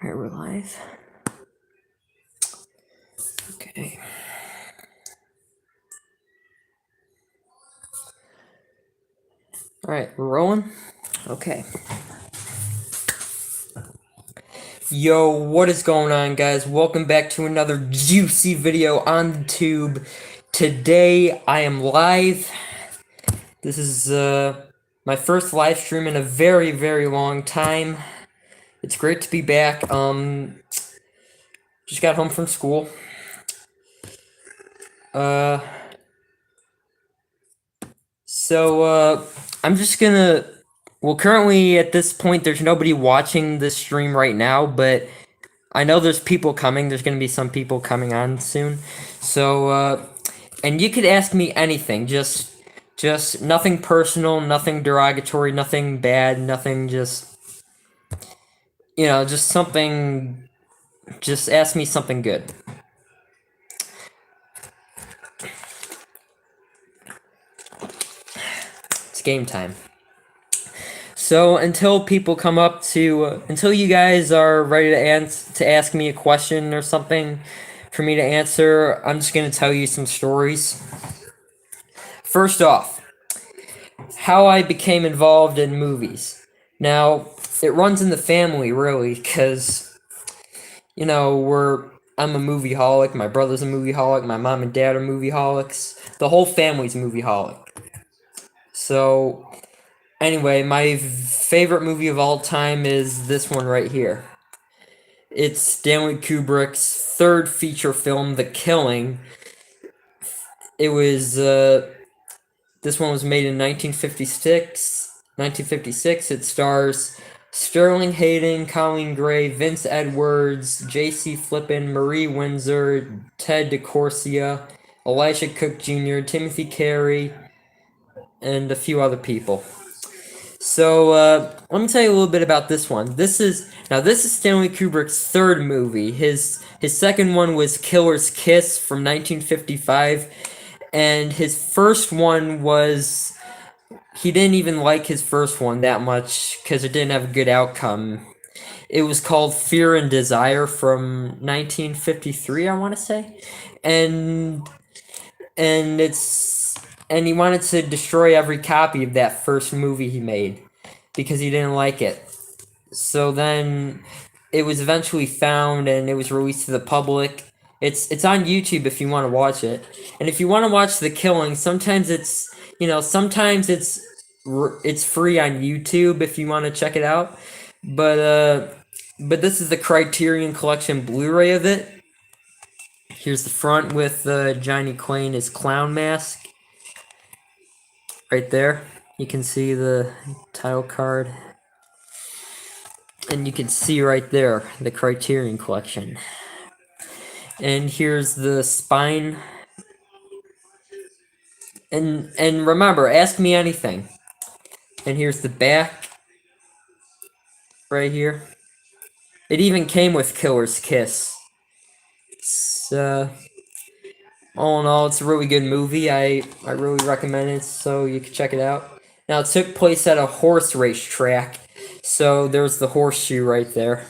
Alright, we're live. Okay. Alright, we're rolling. Okay. Yo, what is going on, guys? Welcome back to another juicy video on the tube. Today, I am live. This is my first live stream in a very, very long time. It's great to be back. Just got home from school. So I'm just gonna. Well, currently at this point, there's nobody watching this stream right now, but I know there's people coming. There's gonna be some people coming on soon. So, and you could ask me anything. Just nothing personal, nothing derogatory, nothing bad, nothing. Just something. Just ask me something good. It's game time. So until people come up to, until you guys are ready to ask me a question or something for me to answer, I'm just gonna tell you some stories. First off, how I became involved in movies. Now, it runs in the family, really, because, I'm a movie-holic, my brother's a movie-holic, my mom and dad are movie-holics, the whole family's movie-holic. So, anyway, my favorite movie of all time is this one right here. It's Stanley Kubrick's third feature film, The Killing. It was, this one was made in 1956. It stars Sterling Hayden, Colleen Gray, Vince Edwards, J.C. Flippin, Marie Windsor, Ted DeCorsia, Elisha Cook Jr., Timothy Carey, and a few other people. So, let me tell you a little bit about this one. This is Stanley Kubrick's third movie. His second one was Killer's Kiss from 1955, and his first one was, he didn't even like his first one that much because it didn't have a good outcome. It was called Fear and Desire from 1953, I want to say, and he wanted to destroy every copy of that first movie he made because he didn't like it. So then it was eventually found and it was released to the public. It's on YouTube if you want to watch it. And if you want to watch The Killing, sometimes it's free on YouTube if you want to check it out. But this is the Criterion Collection Blu-ray of it. Here's the front with Johnny Clay in his clown mask. Right there, you can see the title card. And you can see right there, the Criterion Collection. And here's the spine. And remember, ask me anything. And here's the back. Right here. It even came with Killer's Kiss. It's, all in all, it's a really good movie. I really recommend it, so you can check it out. Now, it took place at a horse race track. So there's the horseshoe right there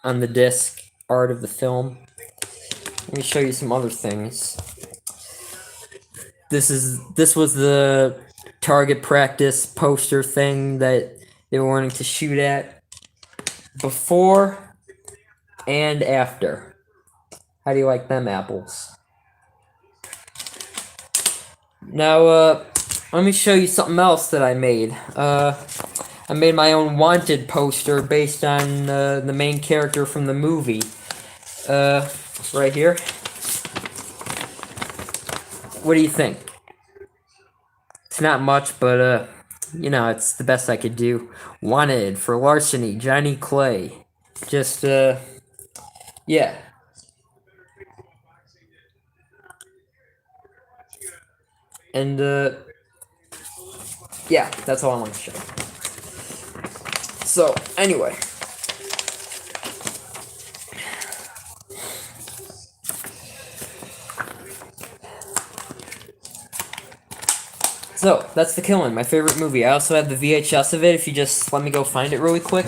on the disc art of the film. Let me show you some other things. This was the target practice poster thing that they were wanting to shoot at before and after. How do you like them apples? Now, let me show you something else that I made. I made my own Wanted poster based on the main character from the movie. Right here. What do you think? It's not much, but, it's the best I could do. Wanted for larceny, Johnny Clay. Just, yeah. And, yeah, that's all I want to show. So, anyway. So, that's The Killing, my favorite movie. I also have the VHS of it, if you just let me go find it really quick.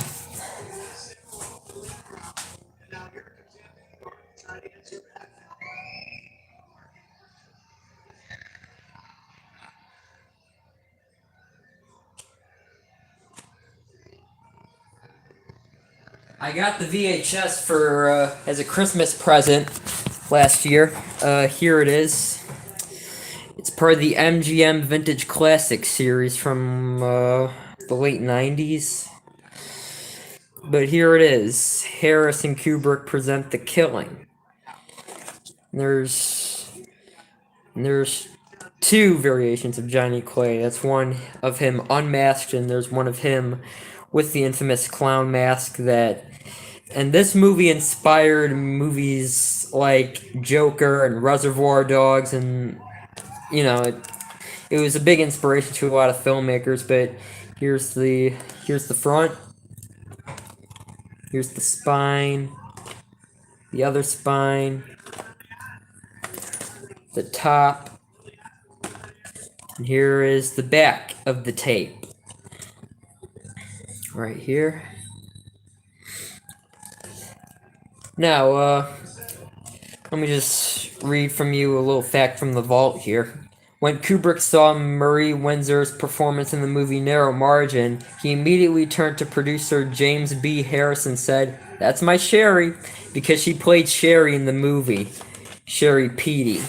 I got the VHS for as a Christmas present last year. Here it is. It's part of the MGM Vintage Classic series from the late 90s. But here it is. Harris and Kubrick present The Killing. There's there's two variations of Johnny Clay. That's one of him unmasked, and there's one of him with the infamous clown mask that. And this movie inspired movies like Joker and Reservoir Dogs, and you know, it was a big inspiration to a lot of filmmakers. But here's the front, here's the spine, the other spine, the top, and here is the back of the tape. Right here. Now, let me just read from you a little fact from the vault here. When Kubrick saw Marie Windsor's performance in the movie Narrow Margin, he immediately turned to producer James B. Harris and said, "That's my Sherry," because she played Sherry in the movie, Sherry Petey.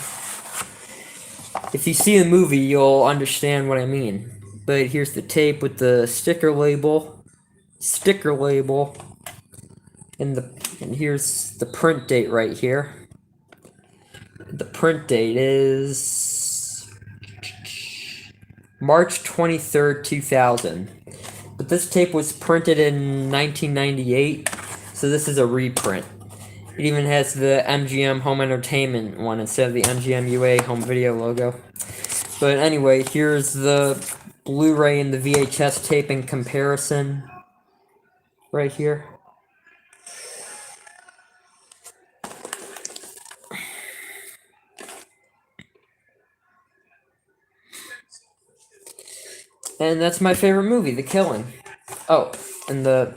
If you see the movie, you'll understand what I mean. But here's the tape with the sticker label, and here's the print date right here. The print date is March 23rd, 2000. But this tape was printed in 1998, so this is a reprint. It even has the MGM Home Entertainment one instead of the MGM UA Home Video logo. But anyway, here's the Blu-ray and the VHS tape in comparison right here. And that's my favorite movie, The Killing. Oh, and the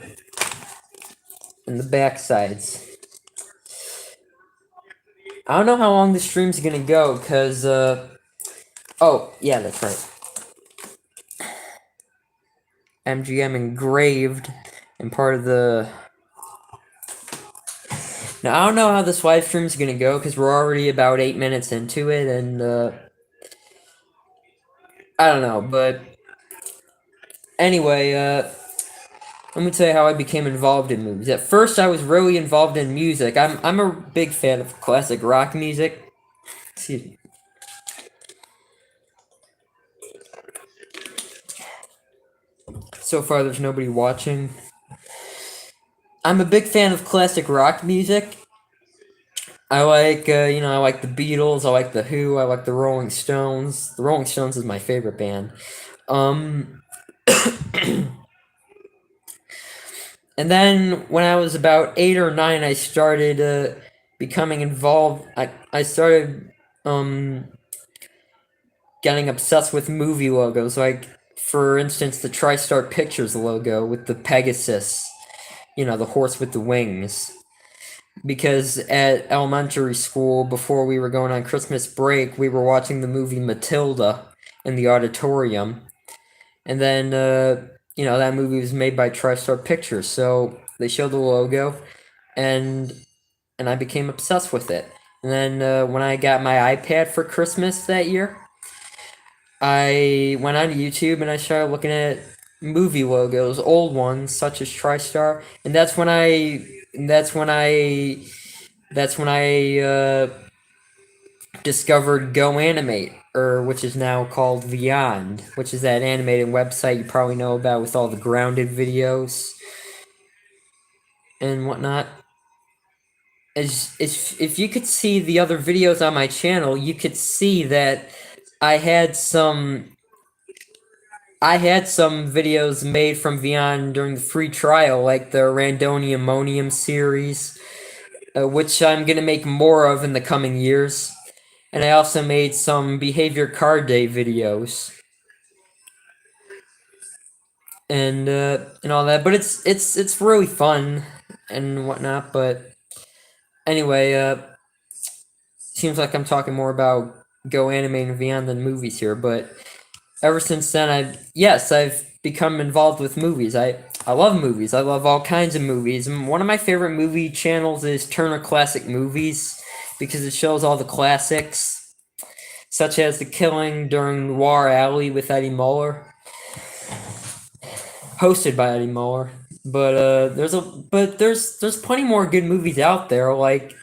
back sides. I don't know how long this stream's gonna go, cause oh yeah, that's right. MGM engraved and part of the. Now I don't know how this live stream's gonna go, cause we're already about 8 minutes into it, and I don't know, but anyway, let me tell you how I became involved in movies. At first, I was really involved in music. I'm a big fan of classic rock music. Excuse me. So far, there's nobody watching. I'm a big fan of classic rock music. I like, I like the Beatles. I like the Who. I like the Rolling Stones. The Rolling Stones is my favorite band. And then when I was about 8 or 9, I started becoming involved. I started getting obsessed with movie logos, like for instance the TriStar Pictures logo with the Pegasus, the horse with the wings. Because at elementary school, before we were going on Christmas break, we were watching the movie Matilda in the auditorium, and then that movie was made by TriStar Pictures, so they showed the logo, and I became obsessed with it. And then when I got my iPad for Christmas that year, I went on YouTube and I started looking at movie logos, old ones such as TriStar, and that's when I discovered GoAnimate, or which is now called Vyond, which is that animated website you probably know about with all the grounded videos and whatnot. As if you could see the other videos on my channel, you could see that I had some videos made from Vyond during the free trial, like the Randonium Ammonium series, which I'm gonna make more of in the coming years. And I also made some Behavior Card Day videos and all that. But it's really fun and whatnot. But anyway, seems like I'm talking more about Go Anime and Beyond than movies here, but ever since then, I've become involved with movies. I love movies. I love all kinds of movies. And one of my favorite movie channels is Turner Classic Movies because it shows all the classics, such as The Killing during Noir Alley with Eddie Muller, hosted by Eddie Muller. But there's plenty more good movies out there, like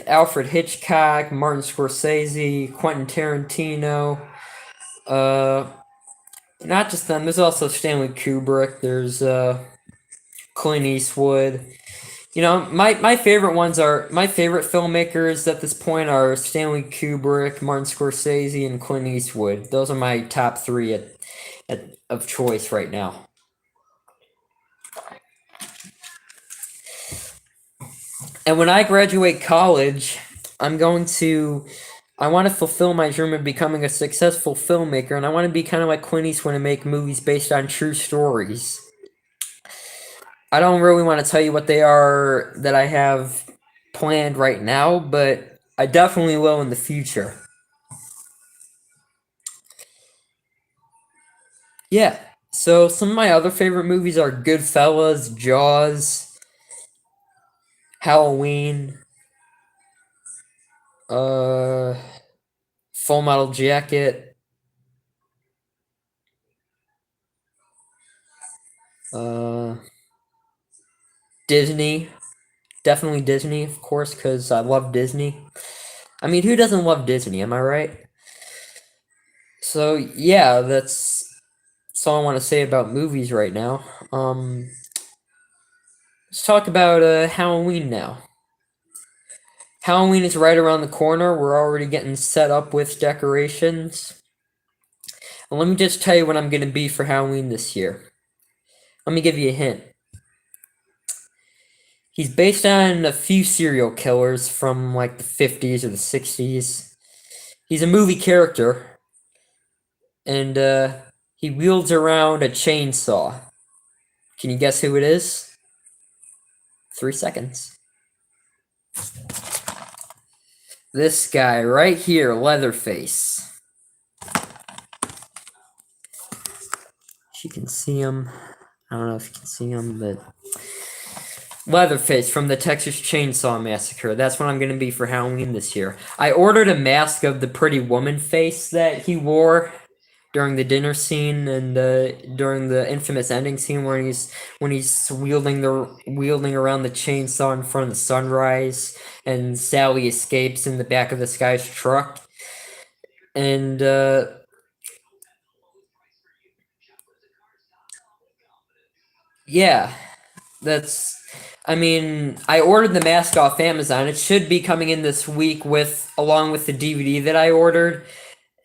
Alfred Hitchcock, Martin Scorsese, Quentin Tarantino. Uh, Not just them. There's also Stanley Kubrick. There's Clint Eastwood. You know, my favorite ones are my favorite filmmakers at this point are Stanley Kubrick, Martin Scorsese, and Clint Eastwood. Those are my top three of choice right now. And when I graduate college, I want to fulfill my dream of becoming a successful filmmaker, and I want to be kind of like Clint Eastwood and make movies based on true stories. I don't really want to tell you what they are that I have planned right now, but I definitely will in the future. Yeah. So some of my other favorite movies are Goodfellas, Jaws, Halloween, uh, Full Metal Jacket, uh, Disney. Definitely Disney, of course, because I love Disney. I mean, who doesn't love Disney? Am I right? So yeah, that's all I want to say about movies right now. Let's talk about Halloween now. Halloween is right around the corner. We're already getting set up with decorations. And let me just tell you what I'm going to be for Halloween this year. Let me give you a hint. He's based on a few serial killers from like the 50s or the 60s. He's a movie character, and he wields around a chainsaw. Can you guess who it is? 3 seconds. This guy right here, Leatherface. You can see him. I don't know if you can see him, but Leatherface from the Texas Chainsaw Massacre. That's what I'm going to be for Halloween this year. I ordered a mask of the Pretty Woman face that he wore during the dinner scene and during the infamous ending scene where he's wielding around the chainsaw in front of the sunrise, and Sally escapes in the back of this guy's truck. And yeah, I mean, I ordered the mask off Amazon. It should be coming in this week along with the DVD that I ordered.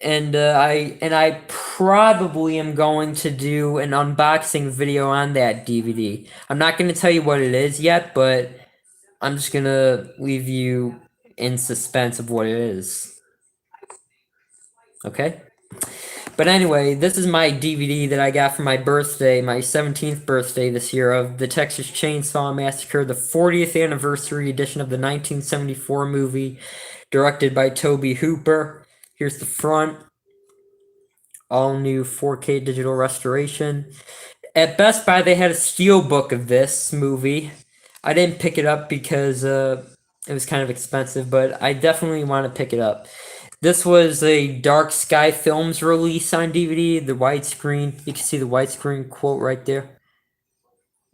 And I probably am going to do an unboxing video on that DVD. I'm not going to tell you what it is yet, but I'm just going to leave you in suspense of what it is. Okay? But anyway, this is my DVD that I got for my birthday, my 17th birthday this year, of the Texas Chainsaw Massacre, the 40th anniversary edition of the 1974 movie, directed by Tobe Hooper. Here's the front. All new 4K digital restoration. At Best Buy, they had a steel book of this movie. I didn't pick it up because it was kind of expensive, but I definitely want to pick it up. This was a Dark Sky Films release on DVD, the widescreen. You can see the widescreen quote right there.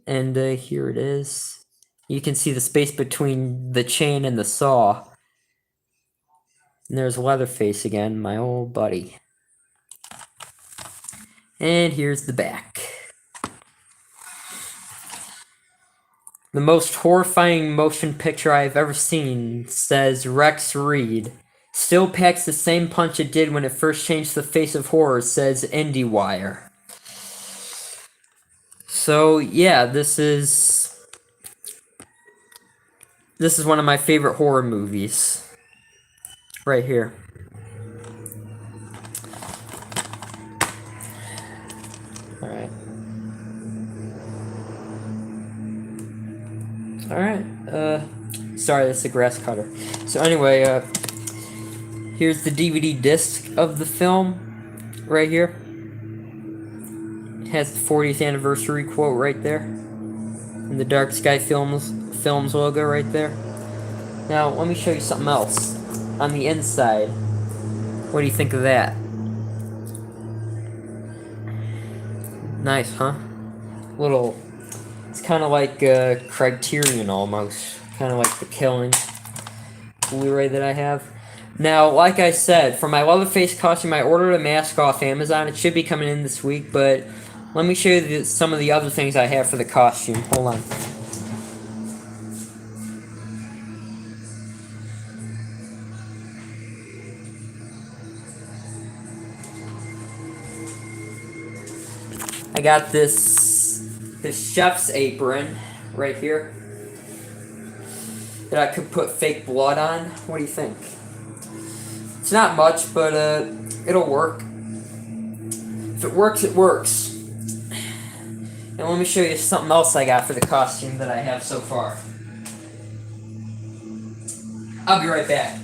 And here it is. You can see the space between the chain and the saw. And there's Leatherface again, my old buddy. And here's the back. The most horrifying motion picture I have ever seen, says Rex Reed. Still packs the same punch it did when it first changed the face of horror, says IndieWire. So yeah, this is one of my favorite horror movies. Right here. Alright. Alright, sorry, that's a grass cutter. So anyway, Here's the DVD disc of the film, right here. It has the 40th anniversary quote right there, and the Dark Sky Films logo right there. Now, let me show you something else. On the inside, what do you think of that? Nice, huh? Little, it's kind of like Criterion almost. Kind of like The Killing Blu-ray that I have. Now, like I said, for my Leatherface costume, I ordered a mask off Amazon. It should be coming in this week, but let me show you some of the other things I have for the costume. Hold on. I got this chef's apron right here that I could put fake blood on. What do you think? It's not much, but it'll work. If it works, it works. And let me show you something else I got for the costume that I have so far. I'll be right back.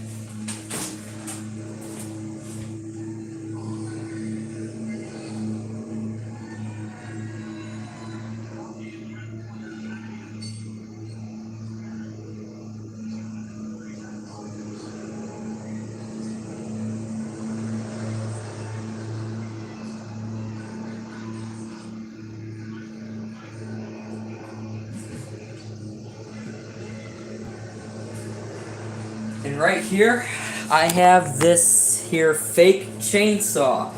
And right here, I have this here fake chainsaw.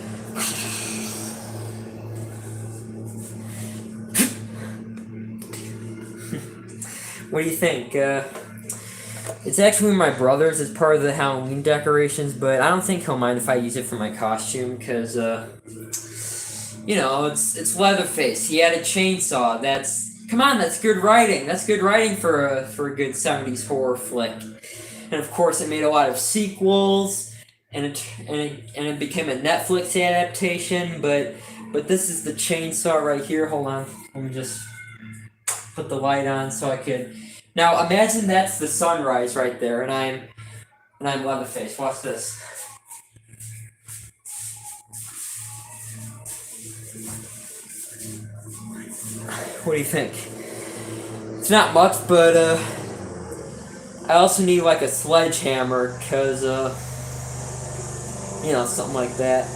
What do you think? It's actually my brother's. It's part of the Halloween decorations, but I don't think he'll mind if I use it for my costume, because, you know, it's Leatherface. He had a chainsaw. Come on, that's good writing. That's good writing for a good 70s horror flick. And of course, it made a lot of sequels, and it became a Netflix adaptation. But this is the chainsaw right here. Hold on, let me just put the light on so I could. Now imagine that's the sunrise right there, and I'm Leatherface. Watch this. What do you think? It's not much, but I also need like a sledgehammer, cause you know, something like that.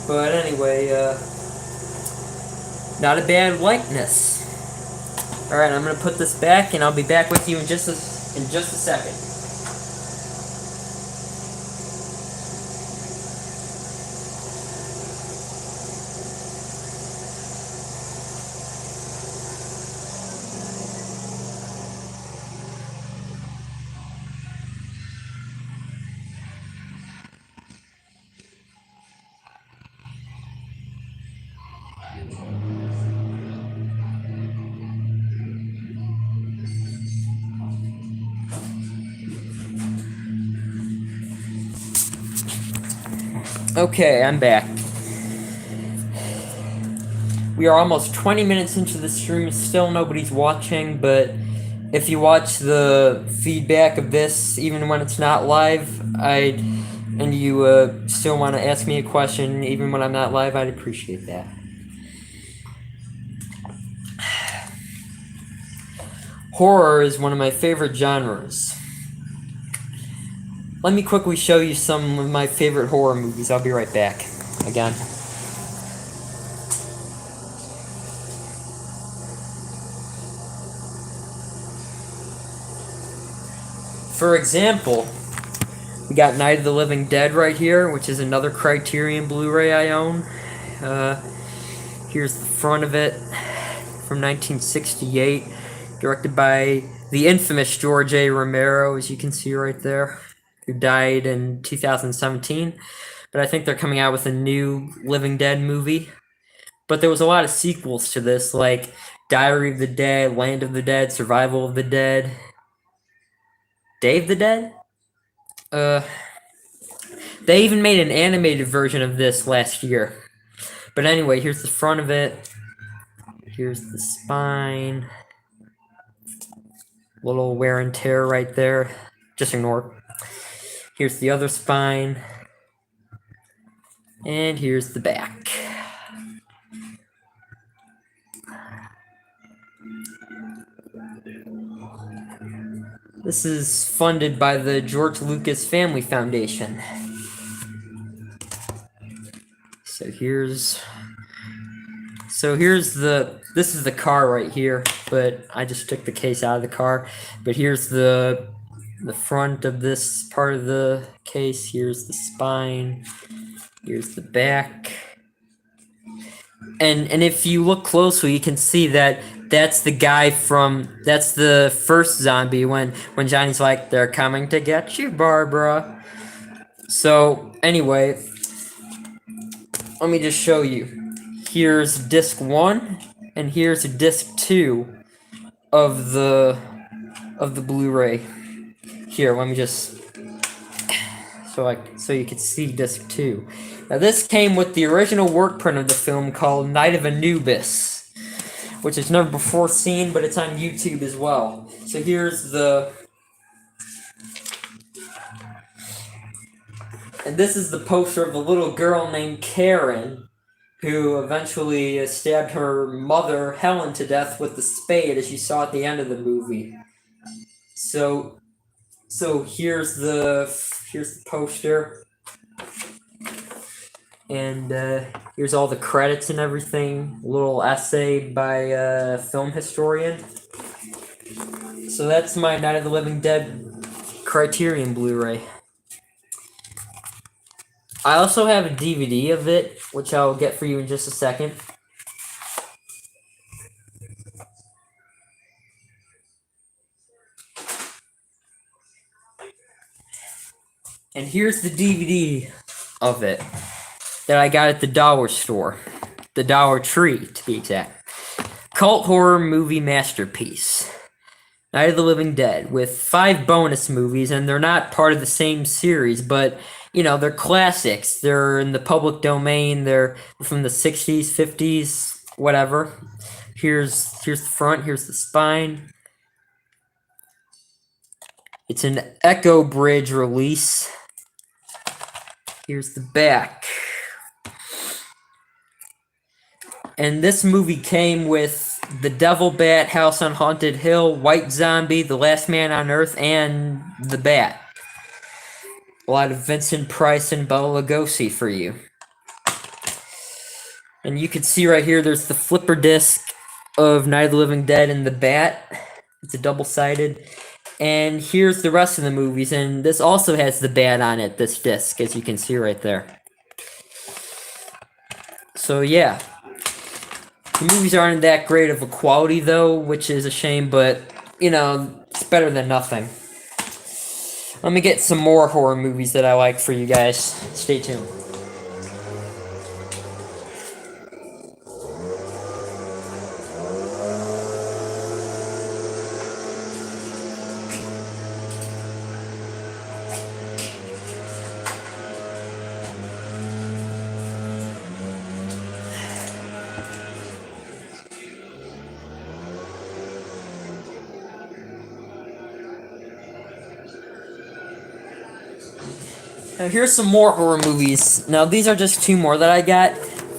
But anyway, not a bad likeness. All right, I'm gonna put this back, and I'll be back with you in just a second. Okay, I'm back. We are almost 20 minutes into the stream, still nobody's watching, but if you watch the feedback of this, even when it's not live, and you still want to ask me a question, even when I'm not live, I'd appreciate that. Horror is one of my favorite genres. Let me quickly show you some of my favorite horror movies. I'll be right back. Again. For example, we got Night of the Living Dead right here, which is another Criterion Blu-ray I own. Here's the front of it, from 1968, directed by the infamous George A. Romero, as you can see right there, who died in 2017. But I think they're coming out with a new Living Dead movie. But there was a lot of sequels to this, like Diary of the Dead, Land of the Dead, Survival of the Dead, Day of the Dead? They even made an animated version of this last year. But anyway, here's the front of it. Here's the spine. Little wear and tear right there. Just ignore it. Here's the other spine. And here's the back. This is funded by the George Lucas Family Foundation. This is the car right here, but I just took the case out of the car. But here's the front of this part of the case. Here's the spine. Here's the back. And if you look closely, you can see that that's the guy that's the first zombie when Johnny's like, "They're coming to get you, Barbara." So anyway, let me just show you. Here's disc 1, and here's disc 2 of the Blu-ray. Here, let me just so you can see disc 2. Now this came with the original work print of the film called Night of Anubis, which is never before seen, but it's on YouTube as well. So here's and this is the poster of a little girl named Karen, who eventually stabbed her mother, Helen, to death with the spade, as you saw at the end of the movie. So here's the poster, and here's all the credits and everything. A little essay by a film historian. So that's my Night of the Living Dead Criterion Blu-ray. I also have a DVD of it, which I'll get for you in just a second. And here's the DVD of it that I got at the dollar store. The Dollar Tree, to be exact. Cult horror movie masterpiece. Night of the Living Dead, with 5 bonus movies, and they're not part of the same series, but, you know, they're classics. They're in the public domain. They're from the 60s, 50s, whatever. Here's the front, here's the spine. It's an Echo Bridge release. Here's the back. And this movie came with The Devil Bat, House on Haunted Hill, White Zombie, The Last Man on Earth, and The Bat. A lot of Vincent Price and Bela Lugosi for you. And you can see right here, there's the flipper disc of Night of the Living Dead and The Bat. It's a double-sided. And here's the rest of the movies, and this also has The Bat on it, this disc, as you can see right there. So yeah. The movies aren't that great of a quality, though, which is a shame, but, you know, it's better than nothing. Let me get some more horror movies that I like for you guys. Stay tuned. Now here's some more horror movies. Now these are just 2 more that I got.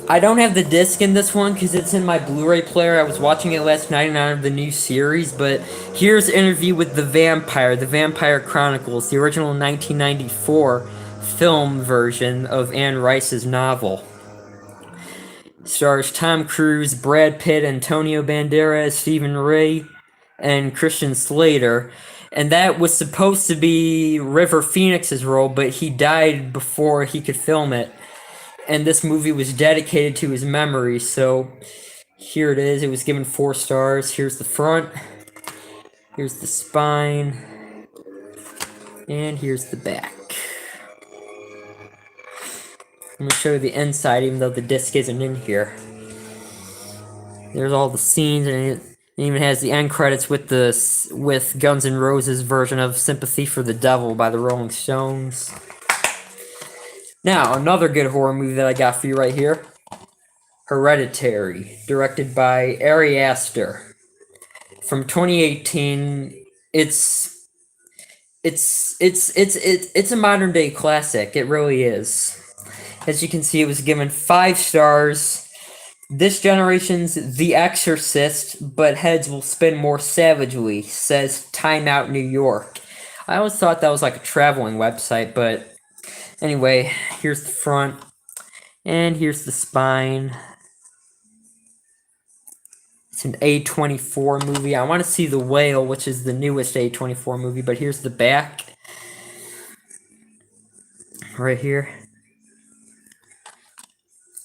I don't have the disc in this one because it's in my Blu-ray player. I was watching it last night and out of the new series, but here's Interview with the Vampire Chronicles, the original 1994 film version of Anne Rice's novel. Stars Tom Cruise, Brad Pitt, Antonio Banderas, Stephen Rea, and Christian Slater. And that was supposed to be River Phoenix's role, but he died before he could film it. And this movie was dedicated to his memory, so here it is. It was given 4 stars. Here's the front. Here's the spine. And here's the back. I'm going to show you the inside, even though the disc isn't in here. There's all the scenes, and it even has the end credits with Guns N' Roses' version of Sympathy for the Devil by the Rolling Stones. Now, another good horror movie that I got for you right here. Hereditary, directed by Ari Aster. From 2018, it's it's a modern day classic. It really is. As you can see, it was given 5 stars. This generation's The Exorcist, but heads will spin more savagely, says Time Out New York. I always thought that was like a traveling website, but anyway, here's the front, and here's the spine. It's an A24 movie. I want to see The Whale, which is the newest A24 movie, but here's the back. Right here.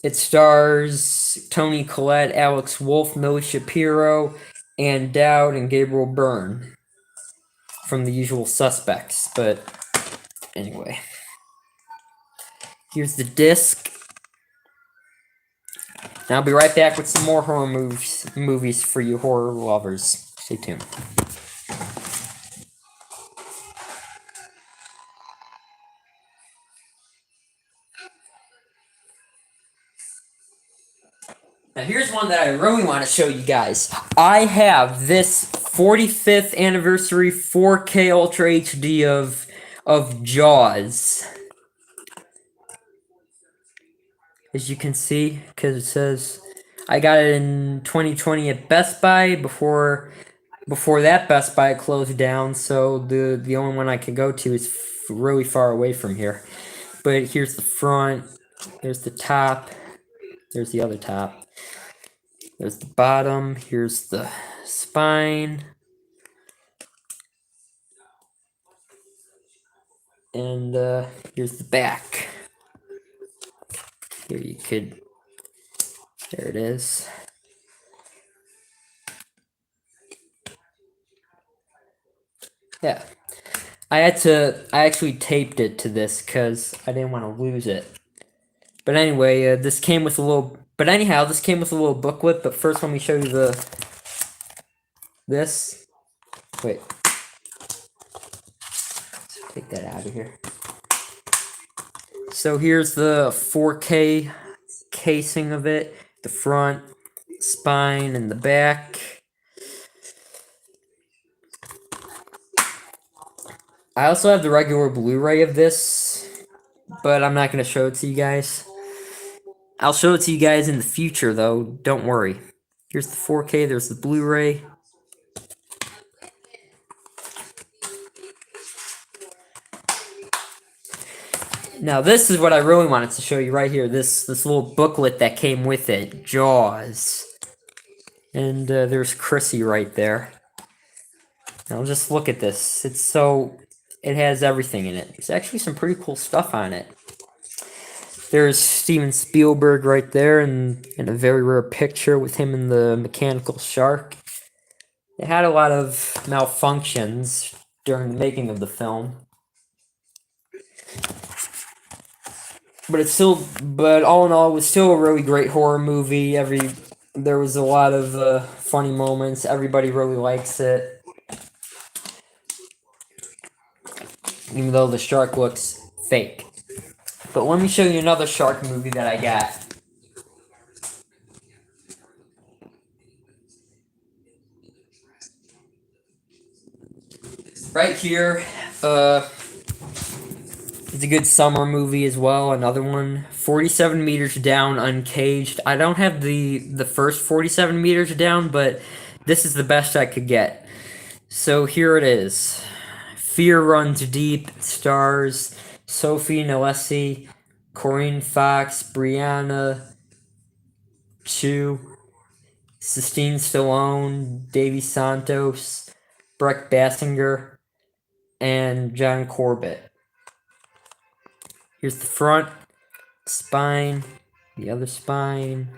It stars Toni Collette, Alex Wolff, Millie Shapiro, Ann Dowd, and Gabriel Byrne from The Usual Suspects. But anyway, here's the disc. And I'll be right back with some more horror movies for you horror lovers. Stay tuned. Now here's one that I really want to show you guys. I have this 45th anniversary 4K Ultra HD of Jaws. As you can see, because it says I got it in 2020 at Best Buy before that Best Buy closed down, so the only one I could go to is really far away from here. But here's the front, there's the top, there's the other top. There's the bottom, here's the spine, and here's the back. Here you could, there it is. Yeah, I actually taped it to this because I didn't want to lose it. But anyway, this came with a little, but anyhow, this came with a little booklet, but first let me show you this. Wait. Take that out of here. So here's the 4K casing of it, the front, spine, and the back. I also have the regular Blu-ray of this, but I'm not going to show it to you guys. I'll show it to you guys in the future, though. Don't worry. Here's the 4K, there's the Blu-ray. Now this is what I really wanted to show you right here. This little booklet that came with it, Jaws. And there's Chrissy right there. Now just look at this. It has everything in it. There's actually some pretty cool stuff on it. There's Steven Spielberg right there in a very rare picture with him and the mechanical shark. It had a lot of malfunctions during the making of the film. But all in all, it was still a really great horror movie. There was a lot of funny moments. Everybody really likes it. Even though the shark looks fake. But let me show you another shark movie that I got. Right here, it's a good summer movie as well. Another one, 47 Meters Down, Uncaged. I don't have the first 47 Meters Down, but this is the best I could get. So here it is. Fear Runs Deep. Stars Sophie Nalesi, Corinne Fox, Brianna Chu, Sistine Stallone, Davy Santos, Breck Bassinger, and John Corbett. Here's the front, spine, the other spine,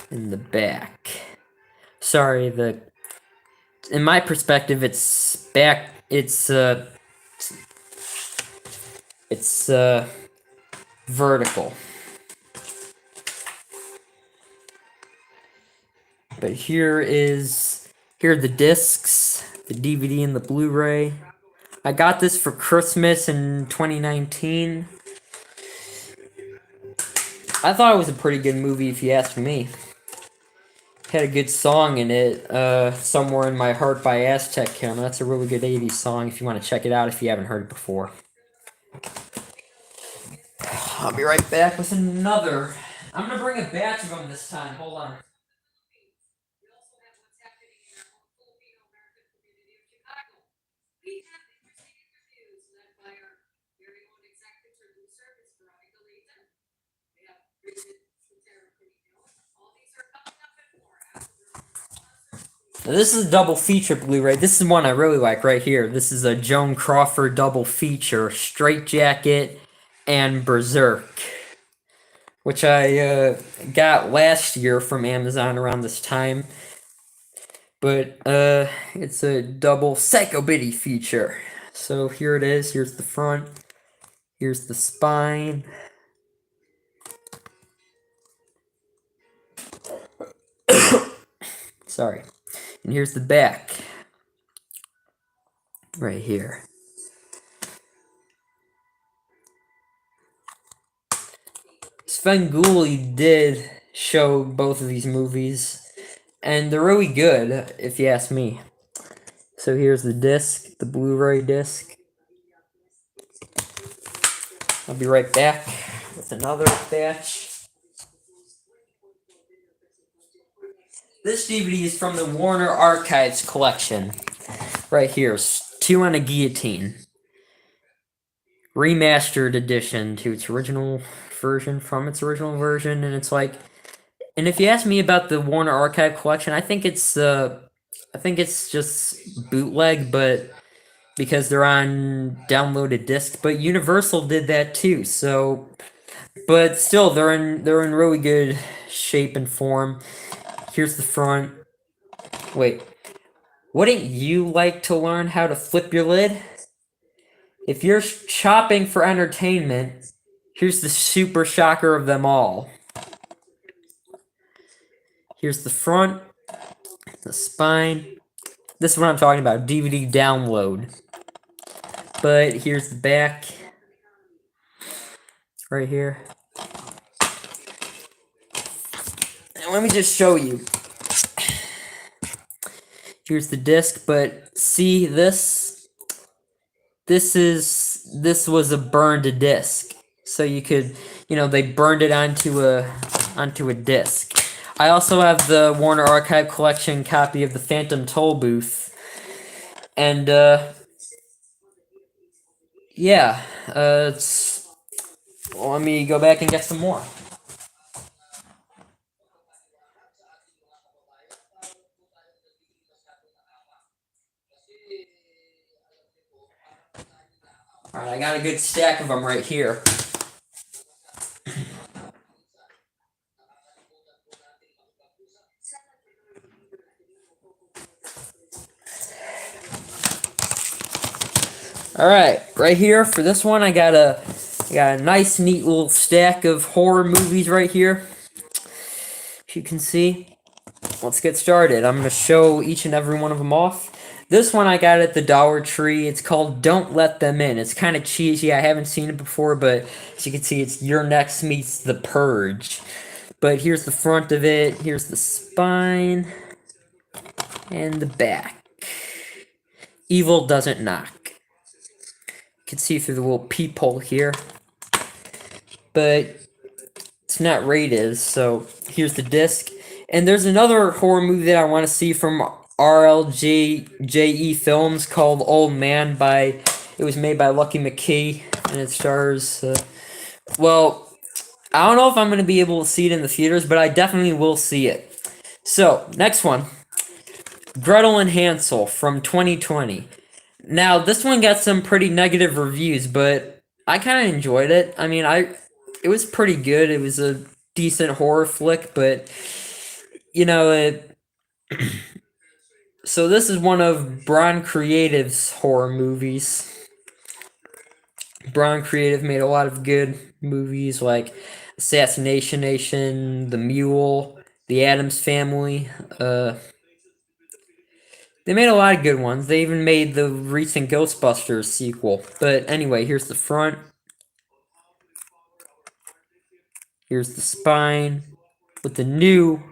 and the back. Sorry, in my perspective, it's back. It's vertical. But here are the discs, the DVD and the Blu-ray. I got this for Christmas in 2019. I thought it was a pretty good movie if you ask me. had a good song in it, Somewhere in My Heart by Aztec Camera. That's a really good 80s song if you want to check it out if you haven't heard it before. I'll be right back with another. I'm going to bring a batch of them this time. Hold on. Now, this is a double feature Blu-ray. This is one I really like right here. This is a Joan Crawford double feature, Straight Jacket and Berserk, which I got last year from Amazon around this time. But it's a double Psycho Biddy feature. So here it is. Here's the front. Here's the spine. Sorry. And here's the back. Right here. Svengoolie did show both of these movies, and they're really good, if you ask me. So here's the disc, the Blu-ray disc. I'll be right back with another batch. This DVD is from the Warner Archives collection. Right here, Two on a Guillotine. Remastered edition to its original version, from its original version, and it's like, and if you ask me about the Warner Archive collection, I think it's just bootleg, but because they're on downloaded disc. But Universal did that too, so, but still, they're in really good shape and form. Here's the front. Wait, wouldn't you like to learn how to flip your lid? If you're shopping for entertainment, here's the super shocker of them all. Here's the front, the spine. This is what I'm talking about, DVD download. But here's the back. Right here. And let me just show you. Here's the disc, but see this? This was a burned disc. So you could, they burned it onto a disc. I also have the Warner Archive Collection copy of the Phantom Toll Booth. And yeah, let me go back and get some more. Alright, I got a good stack of them right here. Alright, right here for this one, I got a nice, neat little stack of horror movies right here. If you can see. Let's get started. I'm going to show each and every one of them off. This one I got at the Dollar Tree. It's called Don't Let Them In. It's kind of cheesy. I haven't seen it before, but as you can see, it's Your Next meets The Purge. But here's the front of it. Here's the spine. And the back. Evil Doesn't Knock. You can see through the little peephole here. But it's not rated, so here's the disc. And there's another horror movie that I want to see from RLJE Films called Old Man it was made by Lucky McKee, and it stars, well, I don't know if I'm going to be able to see it in the theaters, but I definitely will see it. So, next one, Gretel and Hansel from 2020. Now, this one got some pretty negative reviews, but I kind of enjoyed it. I mean, it was pretty good. It was a decent horror flick, but so this is one of Braun Creative's horror movies. Braun Creative made a lot of good movies like Assassination Nation, The Mule, The Addams Family. They made a lot of good ones. They even made the recent Ghostbusters sequel. But anyway, here's the front. Here's the spine with the new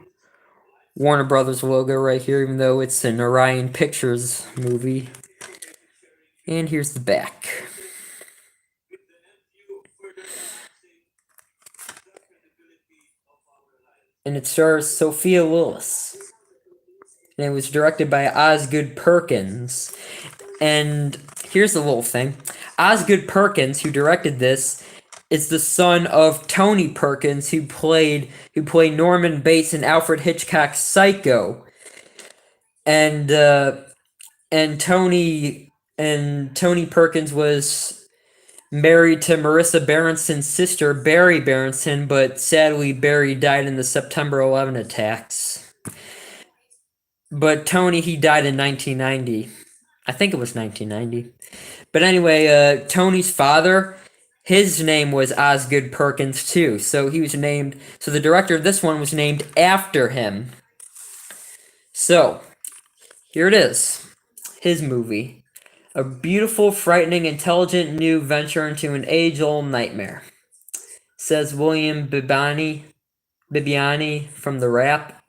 Warner Brothers logo right here, even though it's an Orion Pictures movie. And here's the back. And it stars Sophia Lillis. And it was directed by Osgood Perkins. And here's the little thing. Osgood Perkins, who directed this, is the son of Tony Perkins, who played Norman Bates in Alfred Hitchcock's Psycho. And Tony Perkins was married to Marissa Berenson's sister, Barry Berenson, but sadly Barry died in the September 11 attacks. But Tony, he died in 1990. I think it was 1990. But anyway, Tony's father, his name was Osgood Perkins too. So he was named, so the director of this one was named after him. So, here it is. His movie. A beautiful, frightening, intelligent new venture into an age-old nightmare. Says William Bibbiani from The Wrap.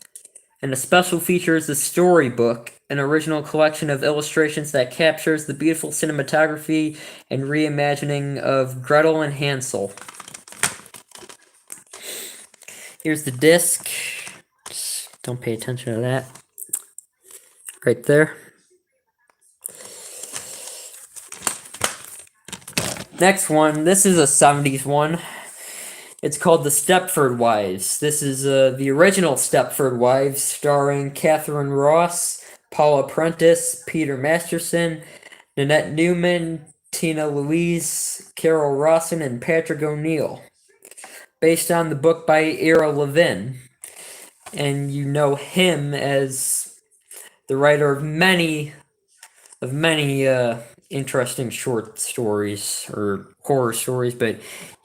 And a special feature is the storybook, an original collection of illustrations that captures the beautiful cinematography and reimagining of Gretel and Hansel. Here's the disc. Just don't pay attention to that. Right there. Next one, this is a 70s one. It's called The Stepford Wives. This is the original Stepford Wives, starring Catherine Ross, Paula Prentice, Peter Masterson, Nanette Newman, Tina Louise, Carol Rawson, and Patrick O'Neill. Based on the book by Ira Levin. And you know him as the writer of many interesting short stories or horror stories, but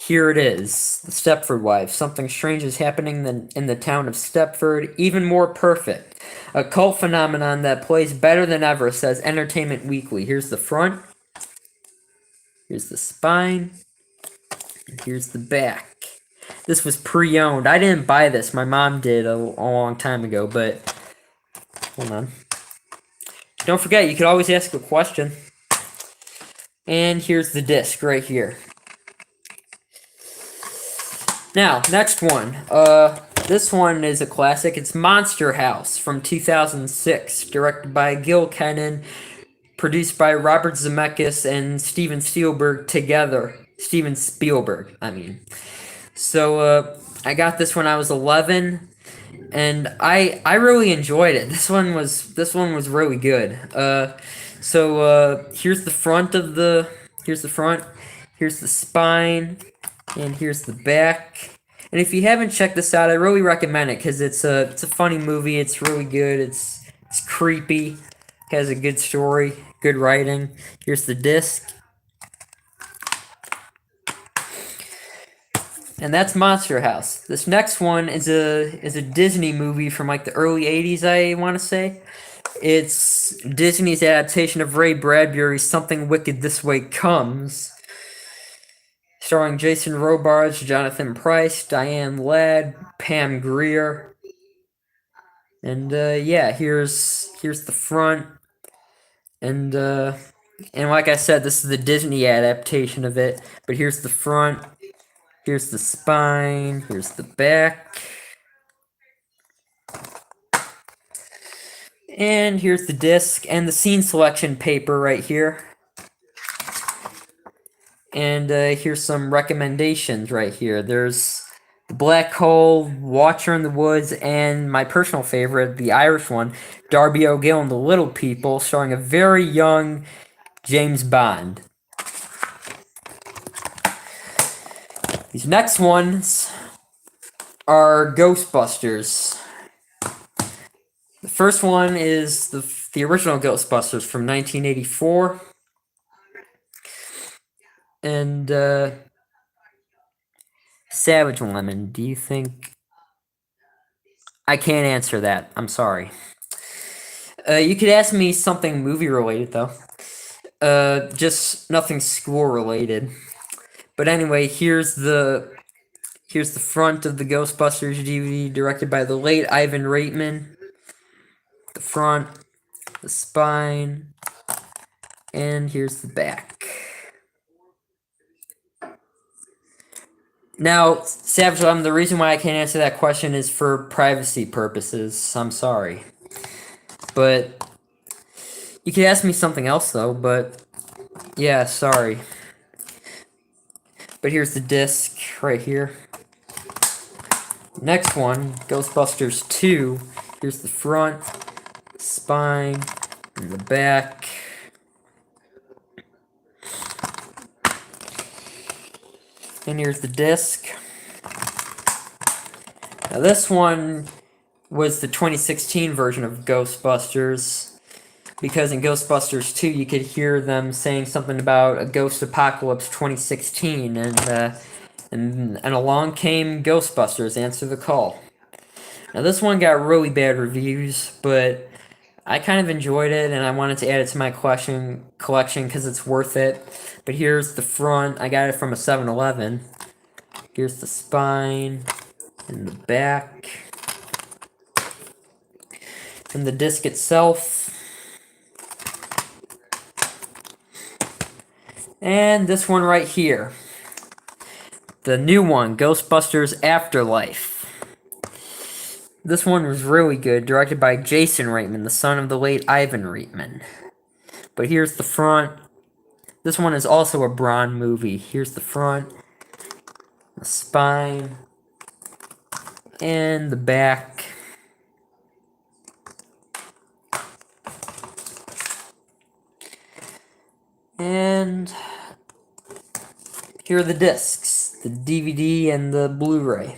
here it is, The Stepford Wives. Something strange is happening in the town of Stepford, even more perfect. A cult phenomenon that plays better than ever, says Entertainment Weekly. Here's the front. Here's the spine. And here's the back. This was pre-owned. I didn't buy this. My mom did a long time ago, but hold on. Don't forget, you could always ask a question. And here's the disc right here. Now, next one. This one is a classic. It's Monster House from 2006, directed by Gil Kenan, produced by Robert Zemeckis and Steven Spielberg together. Steven Spielberg, I mean. So, I got this when I was 11, and I really enjoyed it. This one was really good. So here's the front. Here's the spine, and here's the back. And if you haven't checked this out, I really recommend it because it's a funny movie. It's really good. It's creepy. Has a good story, good writing. Here's the disc. And that's Monster House. This next one is a Disney movie from like the early 80s, I want to say. It's Disney's adaptation of Ray Bradbury's Something Wicked This Way Comes, starring Jason Robards, Jonathan Pryce, Diane Ladd, Pam Grier. And yeah, here's the front. And like I said, this is the Disney adaptation of it. But here's the front. Here's the spine, here's the back, and here's the disc, and the scene selection paper right here. And here's some recommendations right here. There's The Black Hole, Watcher in the Woods, and my personal favorite, the Irish one, Darby O'Gill and the Little People, starring a very young James Bond. These next ones are Ghostbusters. The first one is the original Ghostbusters from 1984. And Savage Lemon, do you think... I can't answer that. I'm sorry. You could ask me something movie related though. Just nothing school related. But anyway, here's the front of the Ghostbusters DVD, directed by the late Ivan Reitman. the front, the spine, and here's the back. Now, Savage, the reason why I can't answer that question is for privacy purposes. I'm sorry. But you could ask me something else, though, but yeah, sorry. But here's the disc right here. Next one, Ghostbusters 2. Here's the front, spine, and the back. And here's the disc. Now this one was the 2016 version of Ghostbusters, because in Ghostbusters 2 you could hear them saying something about a ghost apocalypse 2016, and along came Ghostbusters, Answer the Call. Now this one got really bad reviews, but I kind of enjoyed it, and I wanted to add it to my collection because it's worth it. But here's the front. I got it from a 7-Eleven. Here's the spine and the back. And the disc itself. And this one right here. The new one, Ghostbusters Afterlife. This one was really good, directed by Jason Reitman, the son of the late Ivan Reitman. But here's the front. This one is also a Braun movie. Here's the front, the spine, and the back. And here are the discs, the DVD and the Blu-ray.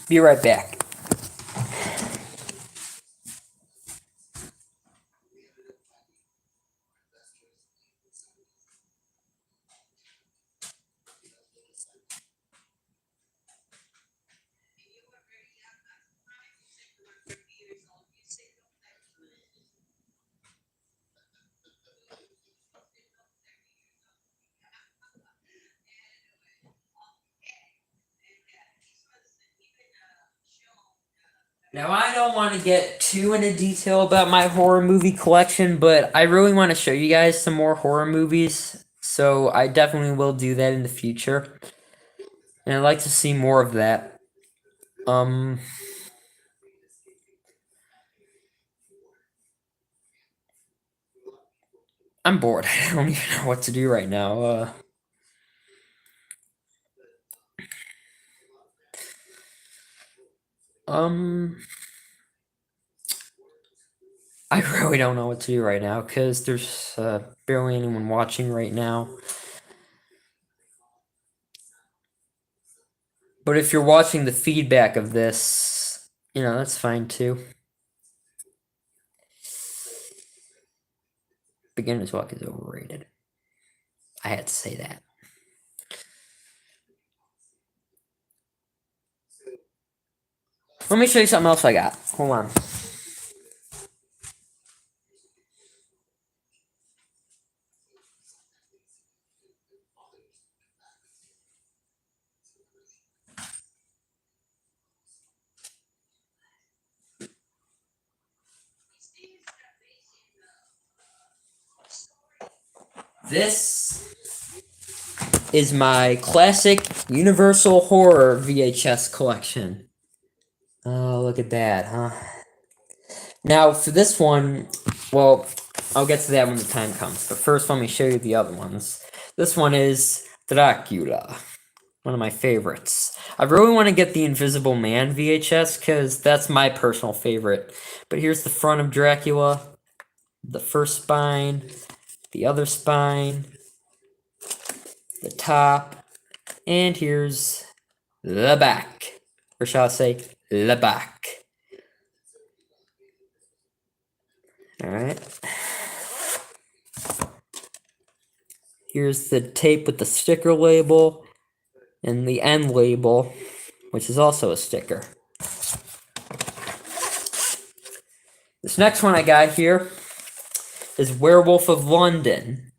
Be right back. Now, I don't want to get too into detail about my horror movie collection, but I really want to show you guys some more horror movies, so I definitely will do that in the future. And I'd like to see more of that. I'm bored. I don't even know what to do right now. I really don't know what to do right now because there's barely anyone watching right now. But if you're watching the feedback of this, that's fine too. Beginner's Luck is overrated. I had to say that. Let me show you something else I got. Hold on. This is my classic Universal Horror VHS collection. Oh, look at that, huh? Now, for this one, well, I'll get to that when the time comes. But first, let me show you the other ones. This one is Dracula, one of my favorites. I really want to get the Invisible Man VHS because that's my personal favorite. But here's the front of Dracula, the first spine, the other spine, the top, and here's the back. Or shall I say, the back. Alright. Here's the tape with the sticker label and the end label, which is also a sticker. next one I got here is Werewolf of London,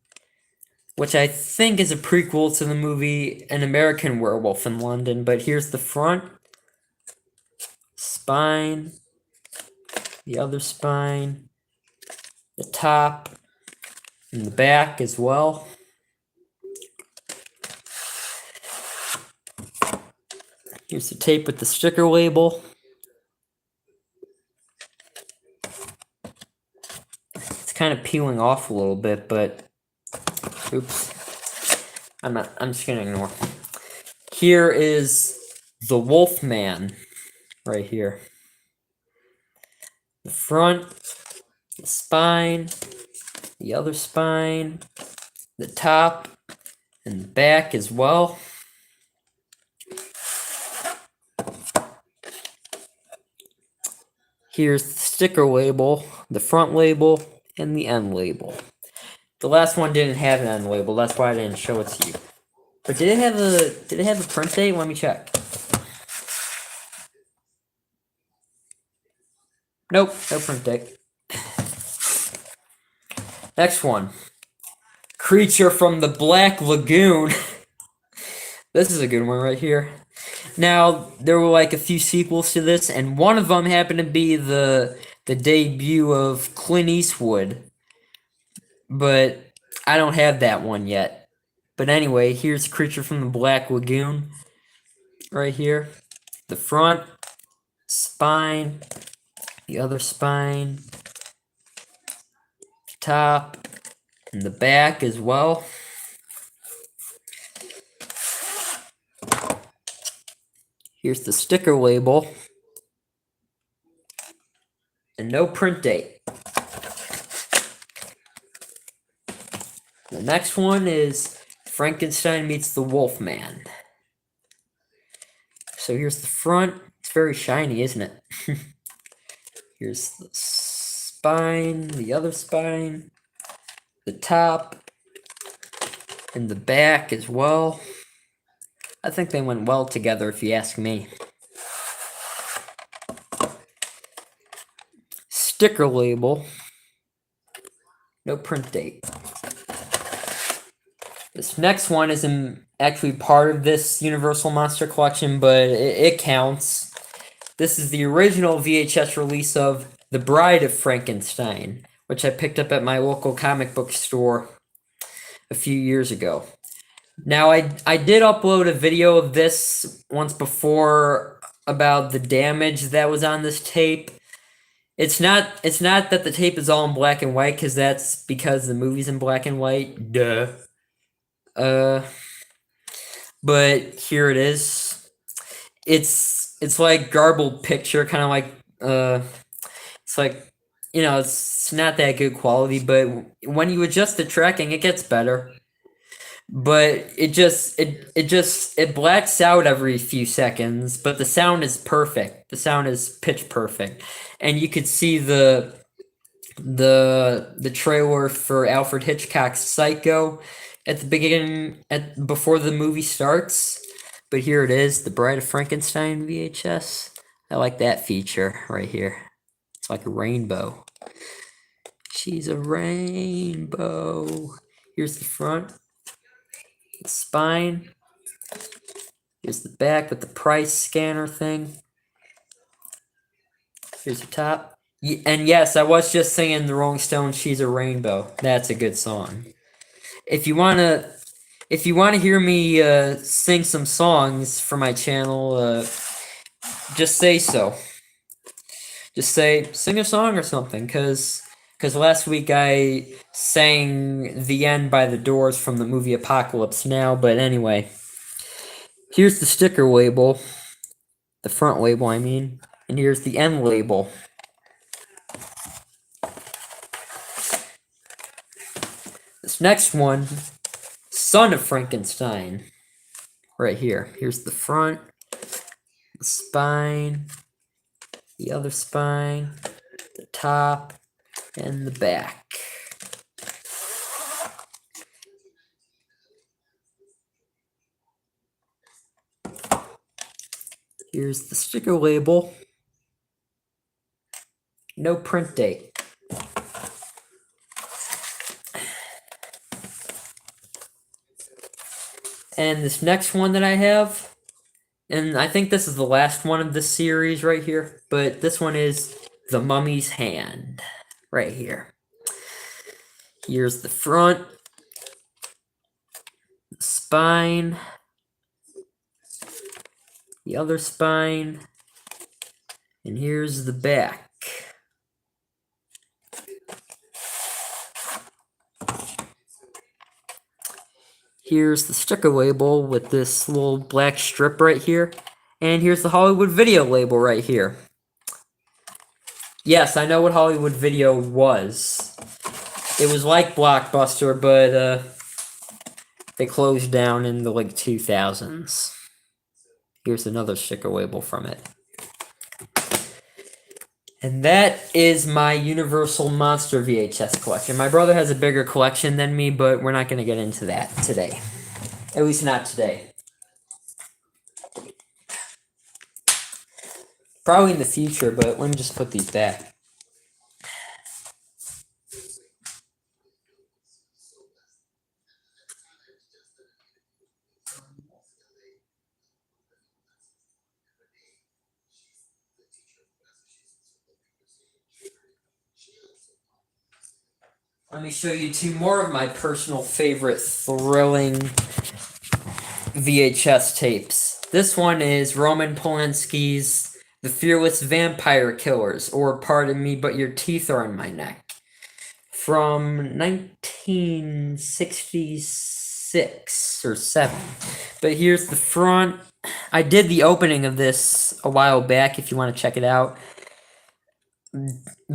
which I think is a prequel to the movie An American Werewolf in London. But here's the front, spine, the other spine, the top, and the back as well. Here's the tape with the sticker label. It's kind of peeling off a little bit, but oops. I'm just gonna ignore. Here is the Wolfman right here. The front, the spine, the other spine, the top, and the back as well. Here's the sticker label, the front label, and the end label. The last one didn't have an end label, that's why I didn't show it to you. But did it have a print date? Let me check. Nope, no print date. Next one. Creature from the Black Lagoon. This is a good one right here. Now, there were like a few sequels to this, and one of them happened to be the debut of Clint Eastwood. But I don't have that one yet. But anyway, here's Creature from the Black Lagoon. Right here. The front, spine, the other spine, top, and the back as well. Here's the sticker label. And no print date. The next one is Frankenstein meets the Wolfman. So here's the front. It's very shiny, isn't it? Here's the spine, the other spine, the top, and the back as well. I think they went well together if you ask me. Sticker label. No print date. This next one isn't actually part of this Universal Monster Collection, but it counts. This is the original VHS release of The Bride of Frankenstein, which I picked up at my local comic book store a few years ago. Now, I did upload a video of this once before about the damage that was on this tape. It's not that the tape is all in black and white, because that's because the movie's in black and white. Duh. But here it is. It's like garbled picture, kind of like it's like, you know, it's not that good quality, but when you adjust the tracking, it gets better. But it blacks out every few seconds, but the sound is perfect. The sound is pitch perfect, and you could see the trailer for Alfred Hitchcock's Psycho at the beginning, before the movie starts. But here it is, The Bride of Frankenstein VHS. I like that feature right here. It's like a rainbow. She's a rainbow. Here's the front, the spine. Here's the back with the price scanner thing. Here's the top. And yes, I was just singing the Rolling Stones' "She's a Rainbow." That's a good song. If you wanna hear me sing some songs for my channel, just say so. Just sing a song or something, cause last week I sang "The End" by The Doors from the movie Apocalypse Now. But anyway, here's the sticker label, the front label, I mean, and here's the end label. This next one, Son of Frankenstein, right here. Here's the front, the spine, the other spine, the top, and the back. Here's the sticker label. No print date. And this next one that I have, and I think this is the last one of this series right here, but this one is The Mummy's Hand, right here. Here's the front, the spine, the other spine, and here's the back. Here's the sticker label with this little black strip right here. And here's the Hollywood Video label right here. Yes, I know what Hollywood Video was. It was like Blockbuster, but they closed down in the like 2000s. Here's another sticker label from it. And that is my Universal Monster VHS collection. My brother has a bigger collection than me, but we're not going to get into that today. At least not today. Probably in the future, but let me just put these back. Let me show you two more of my personal favorite thrilling VHS tapes. This one is Roman Polanski's The Fearless Vampire Killers, or Pardon Me, But Your Teeth Are in My Neck, from 1966 or 7. But here's the front. I did the opening of this a while back if you want to check it out,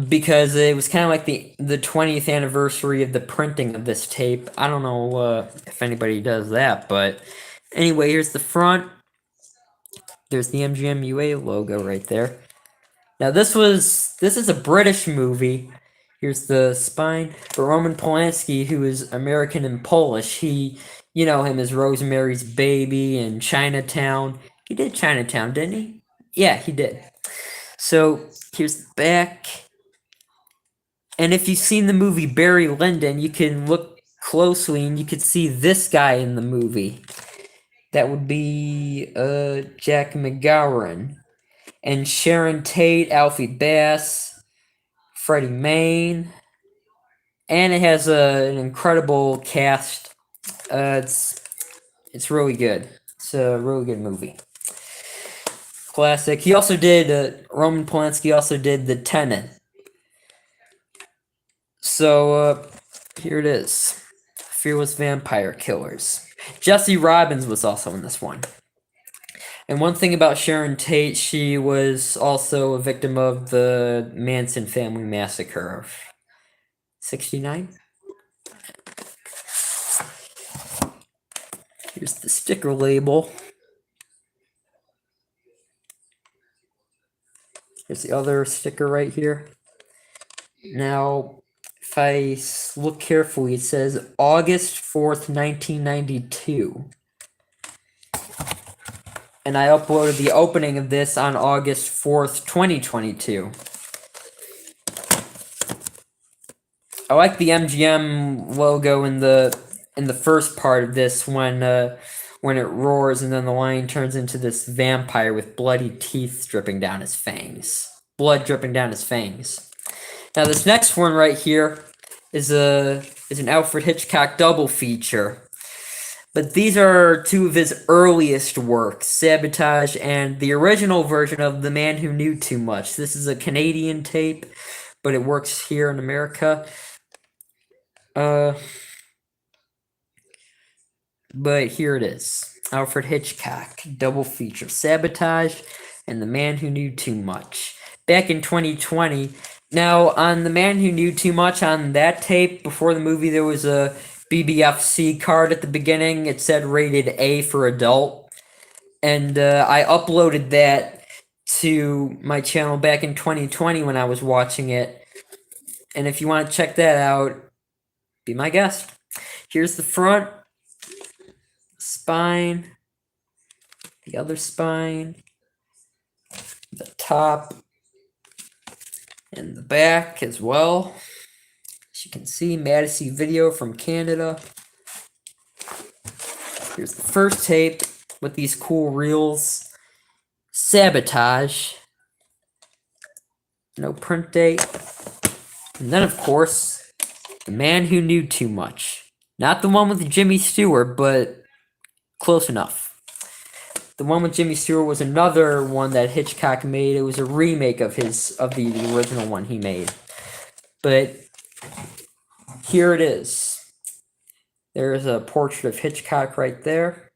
because it was kind of like the 20th anniversary of the printing of this tape. I don't know if anybody does that, but anyway, here's the front. There's the MGM UA logo right there. Now this is a British movie. Here's the spine. But Roman Polanski, who is American and Polish, you know him as Rosemary's Baby and Chinatown. He did Chinatown, didn't he? Yeah, he did. So here's the back. And if you've seen the movie Barry Lyndon, you can look closely and you could see this guy in the movie. That would be Jack McGowan. And Sharon Tate, Alfie Bass, Freddie Main. And it has an incredible cast. It's really good. It's a really good movie. Classic. He also did, Roman Polanski also did The Tenant. So, here it is. Fearless Vampire Killers. Jesse Robbins was also in this one. And one thing about Sharon Tate, she was also a victim of the Manson family massacre of 69. Here's the sticker label. Here's the other sticker right here. Now, if I look carefully, it says August 4th, 1992. And I uploaded the opening of this on August 4th, 2022. I like the MGM logo in the first part of this when it roars and then the lion turns into this vampire with bloody teeth dripping down his fangs. Blood dripping down his fangs. Now this next one right here is an Alfred Hitchcock double feature. But these are two of his earliest works, Sabotage and the original version of The Man Who Knew Too Much. This is a Canadian tape, but it works here in America. But here it is. Alfred Hitchcock, double feature, Sabotage and The Man Who Knew Too Much. Back in 2020. Now, on The Man Who Knew Too Much, on that tape, before the movie, there was a BBFC card at the beginning. It said rated A for adult. And I uploaded that to my channel back in 2020 when I was watching it. And if you want to check that out, be my guest. Here's the front, spine, the other spine, the top, and the back as well. As you can see, Madison Video from Canada. Here's the first tape with these cool reels. Sabotage. No print date. And then, of course, The Man Who Knew Too Much. Not the one with Jimmy Stewart, but close enough. The one with Jimmy Stewart was another one that Hitchcock made. It was a remake of the original one he made. But here it is. There's a portrait of Hitchcock right there.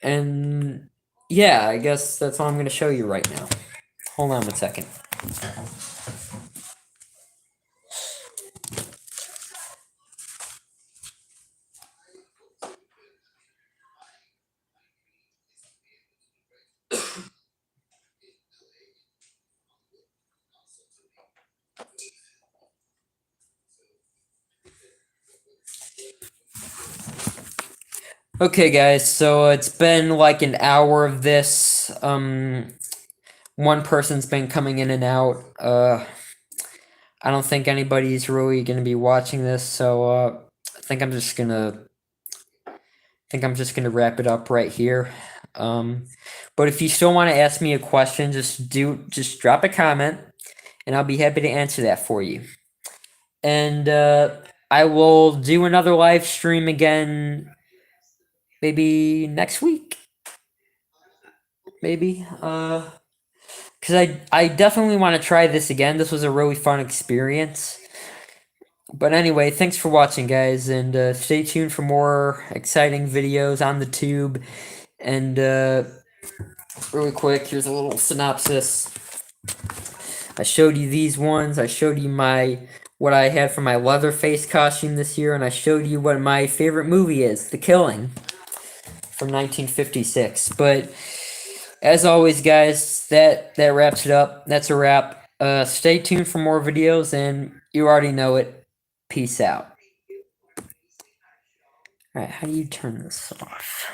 And yeah, I guess that's all I'm going to show you right now. Hold on 1 second. Okay, guys, so it's been like an hour of this. One person's been coming in and out. I don't think anybody's really gonna be watching this, so I think I'm just gonna wrap it up right here. But if you still want to ask me a question, just drop a comment, and I'll be happy to answer that for you. And I will do another live stream again, maybe next week. Maybe. Because I definitely want to try this again. This was a really fun experience. But anyway, thanks for watching, guys, and stay tuned for more exciting videos on the tube. And really quick, here's a little synopsis. I showed you these ones. I showed you what I had for my Leatherface costume this year, and I showed you what my favorite movie is, The Killing, from 1956. But as always, guys, that wraps it up. That's a wrap. Stay tuned for more videos, and you already know it. Peace out. Alright, how do you turn this off?